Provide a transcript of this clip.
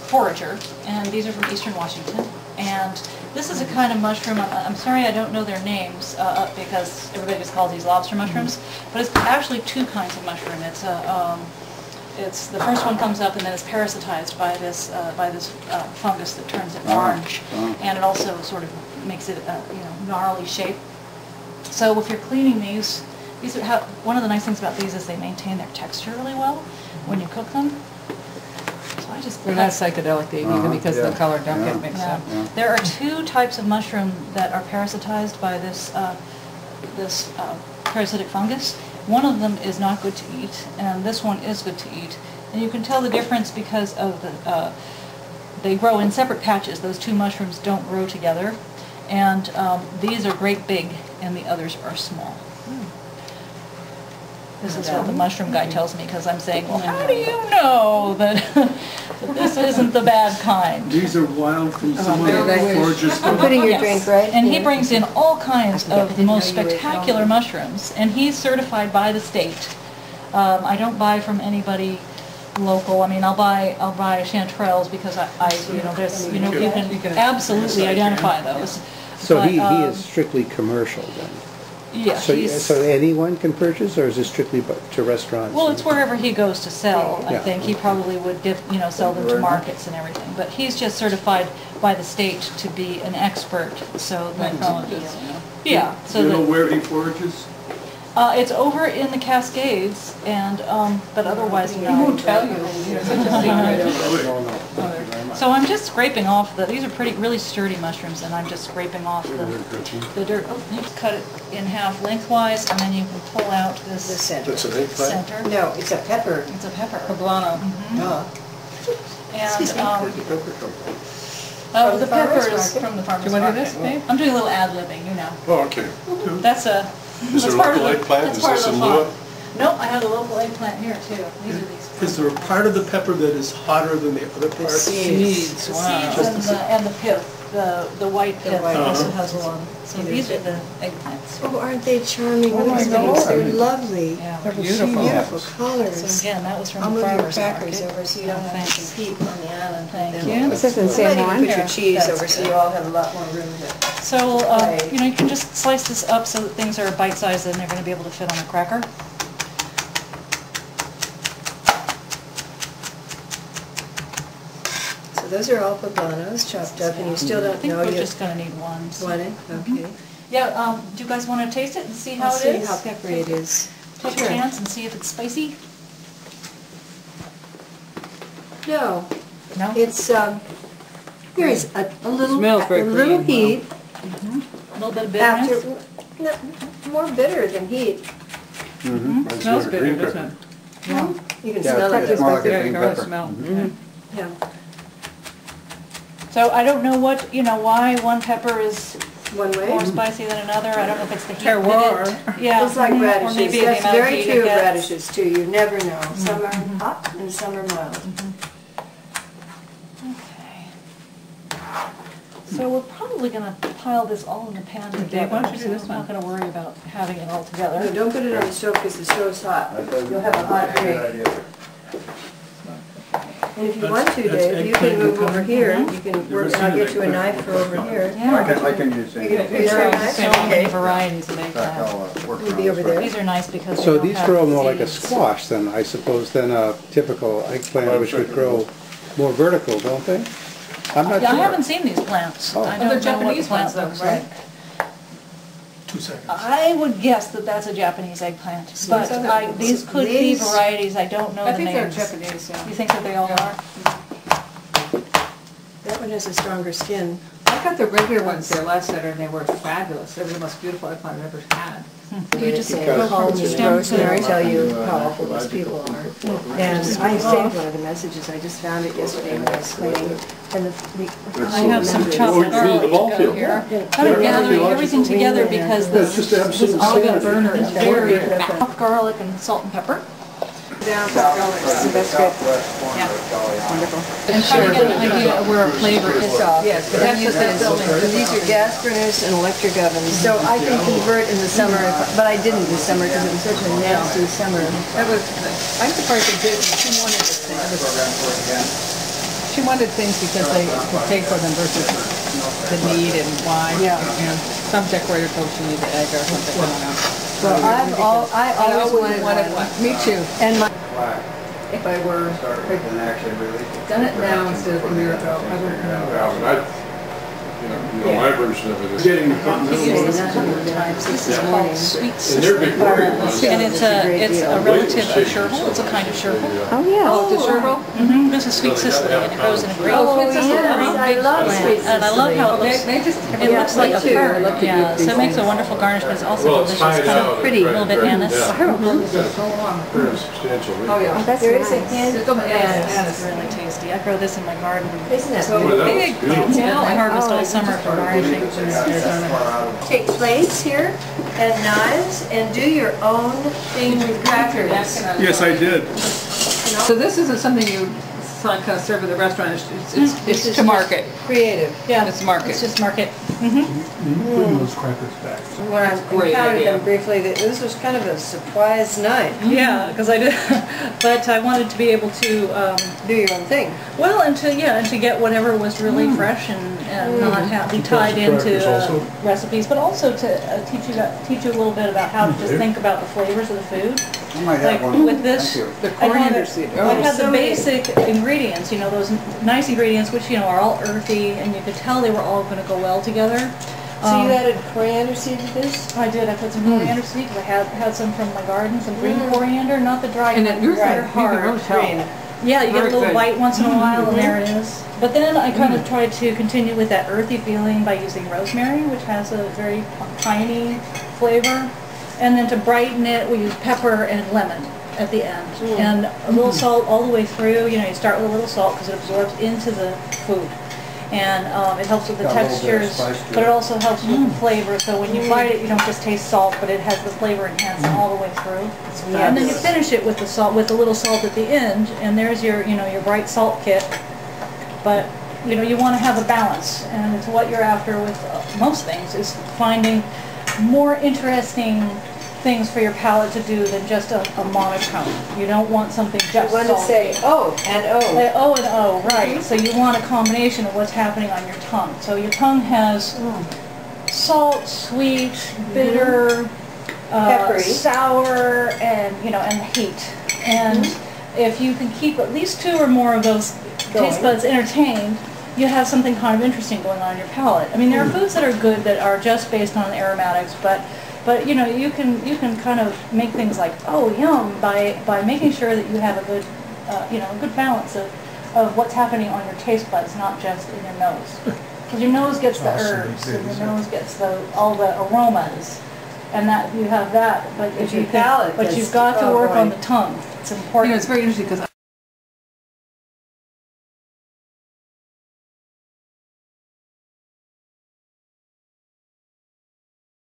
forager, and these are from eastern Washington. And this is a kind of mushroom, I'm sorry I don't know their names because everybody just calls these lobster mushrooms, but it's actually two kinds of mushroom. It's the first one comes up and then it's parasitized by this fungus that turns it orange, and it also sort of makes it gnarly shape. So if you're cleaning these are one of the nice things about these is they maintain their texture really well when you cook them. They're not psychedelic even because the color don't get mixed up. Yeah. There are two types of mushroom that are parasitized by this parasitic fungus. One of them is not good to eat, and this one is good to eat. And you can tell the difference because of they grow in separate patches. Those two mushrooms don't grow together, and these are great big, and the others are small. This is what the mushroom guy tells me, because I'm saying, well, how do you know that this isn't the bad kind? These are wild from someone who forages. I'm putting your drink right. And he brings in all kinds of the most spectacular mushrooms, and he's certified by the state. I don't buy from anybody local. I mean, I'll buy chanterelles because you can absolutely identify those. So he is strictly commercial then. Yeah, so anyone can purchase, or is this strictly to restaurants? Well, it's wherever he goes to sell. I think he probably would sell them to markets and everything. But he's just certified by the state to be an expert. So that Do you know where he forages? It's over in the Cascades, and but otherwise no. He won't tell you. It's such a secret. So I'm just scraping off these are really sturdy mushrooms, and I'm just scraping off the dirt. Oh, you cut it in half lengthwise, and then you can pull out this center. That's an eggplant? Center. No, it's a pepper. It's a pepper. Poblano. And the pepper is from the farmer's market. Do you want to do this, babe? I'm doing a little ad-libbing, Oh, okay. That's Is there local eggplant? Is this in lieu? Nope, I have the local eggplant here too. These are these. Is there a part of the pepper that is hotter than the other part? Seeds. The Wow. seeds and the pith, the white pith also has a lot. So these are the eggplants. Oh, aren't they charming? Oh my God. They're God. lovely. Yeah. They're beautiful. Beautiful colors. So again, that was from I'll the move your farmer's crackers market. over so you don't have to compete on the island. Thank you. This doesn't say one. Put your cheese over so you all have a lot more room to. So you can just slice this up so that things are bite-sized and they're going to be able to fit on a cracker. So those are all poblanos chopped up, and you still don't know. I think we're just going to need one. Okay. Yeah. Do you guys want to taste it and see how it See is? how peppery it is. Take a chance and see if it's spicy. No. No. It's there is a little Smells very heat. A little bit of bitterness. More bitter than heat. It smells bitter, doesn't it? Yeah. You can smell it. It's more like a Yeah, you green can really pepper. smell. Yeah. So I don't know why one pepper is One way. more spicy than another. I don't know if it's the heat. Terroir. Yeah. It's like or radishes. maybe the That's amount of very heat it true of gets. radishes too. You never know. Some are hot and some are mild. Okay. So we're probably going to pile this all in the pan together. why don't you do this I'm not one? going to worry about having it all No, together. don't put it on the stove because the stove's hot. You'll have a hot drink. And if you want to, Dave, you can move over here. You can work, and I'll get you a knife for over here. Yeah. I can use You're going to it. use your There are knife? so many varieties of eggplant. I'll work You'll on be over there. These are nice because So they don't these have grow more like a seeds. squash then, I suppose, than a typical eggplant, which would grow more vertical, don't they? I'm not Yeah, I sure. haven't seen these plants. Oh. I Well, don't they're know what the Japanese plant ones, looks though, right? like. 2 seconds. I would guess that that's a Japanese eggplant, but these could be These- varieties. I don't know I the think they're names. Japanese, yeah. You think that they all are? That one has a stronger skin. I got the regular ones there last Saturday, and they were fabulous. They were the most beautiful eggplant I've ever had. You just Call me stems and are- tell you how awful those people are. And I saved one of the messages. I just found it yesterday when I was cleaning. And I have some Oh, chopped you mean the garlic ball out field? here. Kind of gathering everything together because It's just this absolute olive sanity. burner is very chopped garlic and salt and pepper. down for garlic. That's good. Yeah. Wonderful. And trying to get an idea of where a flavor is. Yes, but that's what that building, because these are gas burners and electric ovens. So I can convert in the summer, but I didn't this summer because it was such a nasty summer. That was, I'm surprised they did. She wanted this thing. she wanted things because they could pay for them versus the need and why. Yeah. And some decorator told she needed egg or something, I don't know. Well, I always wanted one. Me too. And my, If I were done it now instead of a year ago, I would have known. My version of it is getting the continental. This is called sweet And they're big warrior ones. and it's a relative of chervil. It's a kind of chervil. oh yeah. Oh, the chervil? This is sweet Sicily, and it grows in a great I love sweet and I love how it looks. They just, It looks like a me too. fern, I love to yeah. eat these So it makes a things. wonderful garnish, but it's also Well, it's delicious, tied kind out. of pretty, a little bit anise. Very substantial. Oh, yeah. That's There is a nice. hand. It's really tasty. I grow this in my garden. Isn't that So Boy, that big looks beautiful. plants. I harvest all Oh, summer for garnishing. Take plates here and knives and do your own thing with crackers. Yes, I did. So this isn't something you kind of serve at the restaurant, it's to market. Creative. Yeah, It's market. It's just market. Putting those crackers back. When I Great encountered idea. them briefly, this was kind of a surprise night. Yeah, because I did, but I wanted to be able to, Do your own thing. well, and to get whatever was really fresh and not be tied into crackers also? recipes, but also to teach you a little bit about how to just think about the flavors of the food. I might Like have one. with this, The I had coriander it- seed. I had the so many- basic ingredients, those nice ingredients, which are all earthy, and you could tell they were all going to go well together. So you added coriander seed to this? I did. I put some coriander seeds. I had some from my garden, some green coriander, not the dry And kind. it, yours They're are, you can really tell. Green. Yeah, you get a Very little good. bite once in a while, and there it is. But then I kind of tried to continue with that earthy feeling by using rosemary, which has a very piney flavor. And then to brighten it, we use pepper and lemon at the end. And a little salt all the way through. You start with a little salt because it absorbs into the food. And it helps with the Got a little bit of textures, spice to but it it. also helps with the flavor. So when you bite it, you don't just taste salt, but it has the flavor enhancing all the way through. And then you finish it with the salt, with a little salt at the end, and there's your bright salt kick. But you want to have a balance, and it's what you're after with most things, is finding more interesting things for your palate to do than just a monotone. You don't want something just You want to salty. say oh and oh. Like O and O, right. So you want a combination of what's happening on your tongue. So your tongue has salt, sweet, bitter, Peppery. sour, and and heat. And if you can keep at least two or more of those taste buds entertained, you have something kind of interesting going on in your palate. I mean, there are foods that are good that are just based on aromatics, but you can kind of make things like yum by making sure that you have a good a good balance of what's happening on your taste buds, not just in your nose. Because your nose gets the herbs, and your nose gets all the aromas, and that you have that. But if your you palate but gets- you've got to oh, work on boy. the tongue. It's important. It's very interesting because